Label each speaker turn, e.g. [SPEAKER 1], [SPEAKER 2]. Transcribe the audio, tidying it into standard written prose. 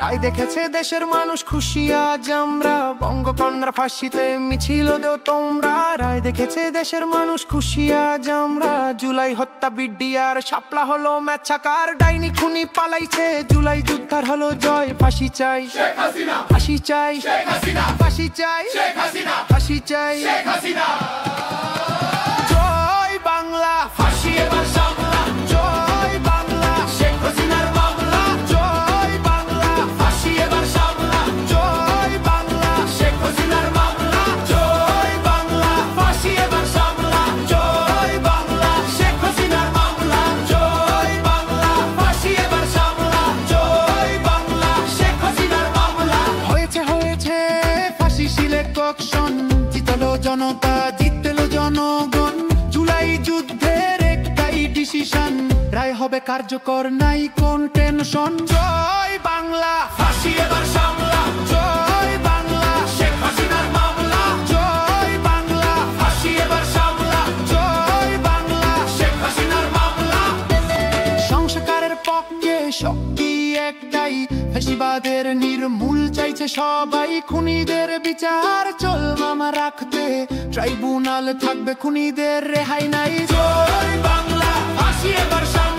[SPEAKER 1] রায় দেখেছে দেশের মানুষ খুশি আজ আমরা, বঙ্গকন্যার ফাঁসিতে মিছিল দেও তোমরা। রায় দেখেছে দেশের মানুষ খুশি আজ আমরা, জুলাই হত্যা বিডিআর শাপলা হলো ম্যাচাকার। ডাইনি খুনি পালাইছে, জুলাই যুদ্ধার হলো জয়। ফাঁসি চাই শেখ হাসিনা, ফাঁসি চাই শেখ হাসিনা, ফাঁসি চাই শেখ হাসিনা, ফাঁসি চাই শেখ হাসিনা। জয় বাংলা, ফাঁসি এবার সামলা। জয় বাংলা, শেখ হাসিনার মামলা। জয় বাংলা, ফাঁসি এবার সামলা। জয় বাংলা, শেখ হাসিনার মামলা। জয় বাংলা, ফাঁসি এবার সামলা। জয় বাংলা, শেখ হাসিনার মামলা। জয় বাংলা, ফাঁসি এবার সামলা। জয় বাংলা, শেখ হাসিনার মামলা। হয়েছে হয়েছে ফাঁসি সিলেকশন, জিতলো জনতা, জিতলো জনগণ। জুলাই যুদ্ধের একটাই ডিসিশন, রায় হবে কার্যকর, নাই কোন টেনশন। জয় বাংলা, ফাঁসি এবার সামলা। জয় বাংলা, শেখ হাসিনার মামলা। জয় বাংলা, ফাঁসি এবার সামলা। জয় বাংলা, শেখ হাসিনার মামলা। সংস্কারের পক্ষে শক্তি একটাই, ফ্যাসিবাদের নির্মূল চাইছে সবাই। খুনিদের বিচার চল মামা রাখতে, ট্রাইব্যুনাল থাকবে, খুনিদের রেহাই নাই। জয় বাংলা, ফাঁসি এবার সামলা।